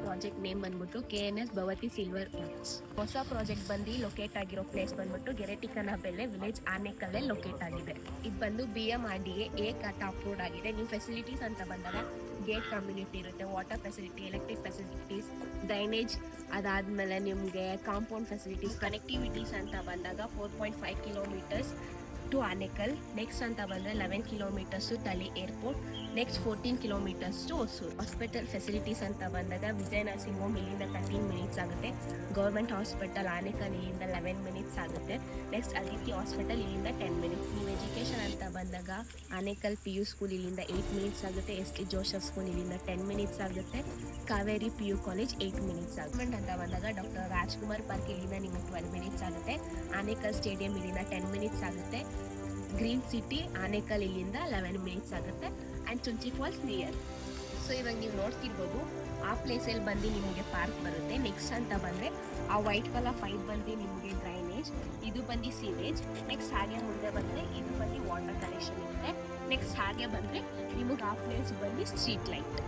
Project name ಬಂದ್ಬಿಟ್ಟು KNS ಭವತಿ silver works. ಹೊಸ ಪ್ರಾಜೆಕ್ಟ್ ಬಂದು ಲೊಕೇಟ್ ಆಗಿರೋ ಪ್ಲೇಸ್ ಬಂದ್ಬಿಟ್ಟು ಗೆರೆಟಿಕನಬೆಲೆ ವಿಲೇಜ್ ಆನೇಕಲ್ಲೇ ಲೊಕೇಟ್ ಆಗಿದೆ. ಇದು ಬಂದು BMRDA A ಕಟ್ ಅಪ್ರೂವ್ಡ್ ಆಗಿದೆ. ನೀವು ಫೆಸಿಲಿಟೀಸ್ ಅಂತ ಬಂದಾಗ ಗೇಟ್ ಕಮ್ಯುನಿಟಿ ಇರುತ್ತೆ, water facility, electric facilities, drainage, ಅದಾದ್ಮೇಲೆ ನಿಮಗೆ ಕಾಂಪೌಂಡ್ ಫೆಸಿಲಿಟೀಸ್, ಕನೆಕ್ಟಿವಿಟೀಸ್ ಅಂತ ಬಂದಾಗ 4.5 ಕಿಲೋಮೀಟರ್ಸ್ ಟು ಆನೇಕಲ್. ನೆಕ್ಸ್ಟ್ ಅಂತ ಬಂದರೆ 11 kilometres to Thali airport. Next 14 kilometres to Hosur. Hospital facilities ಅಂತ ಬಂದಾಗ ವಿಜಯ ನರ್ಸಿಂಗ್ ಹೋಮ್ ಇಲ್ಲಿಂದ 13 ಮಿನಿಟ್ಸ್ ಆಗುತ್ತೆ. ಗೌರ್ಮೆಂಟ್ ಹಾಸ್ಪಿಟಲ್ ಆನೇಕಲ್ ಇಲ್ಲಿಂದ 11 ಮಿನಿಟ್ಸ್ ಆಗುತ್ತೆ. ನೆಕ್ಸ್ಟ್ ಅದಿತಿ ಹಾಸ್ಪಿಟಲ್ ಇಲ್ಲಿಂದ 10 ಮಿನಿಟ್ಸ್. ನೀವು ಎಜುಕೇಷನ್ ಅಂತ ಬಂದಾಗ ಆನೇಕಲ್ PU ಸ್ಕೂಲ್ ಇಲ್ಲಿಂದ 8 ಮಿನಿಟ್ಸ್ ಆಗುತ್ತೆ. ST ಜೋಸೆಫ್ ಸ್ಕೂಲ್ ಇಲ್ಲಿಂದ 10 ಮಿನಿಟ್ಸ್ ಆಗುತ್ತೆ. ಕಾವೇರಿ PU ಕಾಲೇಜ್ 8 ಮಿನಿಟ್ಸ್ ಆಗುತ್ತೆ. ಅಂತ ಬಂದಾಗ ಡಾಕ್ಟರ್ ರಾಜ್ಕುಮಾರ್ ಪಾರ್ಕ್ ಇಲ್ಲಿಂದ ನಿಮಗೆ 12 ಮಿನಿಟ್ಸ್ ಆಗುತ್ತೆ. ಆನೇಕಲ್ ಸ್ಟೇಡಿಯಂ ಇಲ್ಲಿಂದ 10 ಮಿನಿಟ್ಸ್ ಆಗುತ್ತೆ. ಗ್ರೀನ್ ಸಿಟಿ ಆನೇಕಲ್ ಇಲ್ಲಿಂದ 11 ಮಿನಿಟ್ಸ್ ಆಗುತ್ತೆ. And Chunchi falls near. So ಇವಾಗ ನೀವು ನೋಡ್ತಿರ್ಬೋದು ಆ ಪ್ಲೇಸಲ್ಲಿ ಬಂದು ನಿಮಗೆ ಪಾರ್ಕ್ ಬರುತ್ತೆ. ನೆಕ್ಸ್ಟ್ ಅಂತ ಬಂದರೆ ಆ ವೈಟ್ ಕಲರ್ ಪೈಪ್ ಬಂದು ನಿಮಗೆ ಡ್ರೈನೇಜ್, ಇದು ಬಂದು ಸೀವೇಜ್. ನೆಕ್ಸ್ಟ್ ಹಾಗೆ ಮುಂದೆ ಬಂದರೆ ಇದು ಬಂದು ವಾಟರ್ ಕನೆಕ್ಷನ್ ಇರುತ್ತೆ. ನೆಕ್ಸ್ಟ್ ಹಾಗೆ ಬಂದರೆ ನಿಮಗೆ ಆ ಪ್ಲೇಸ್ ಬಂದು ಸ್ಟ್ರೀಟ್ ಲೈಟ್.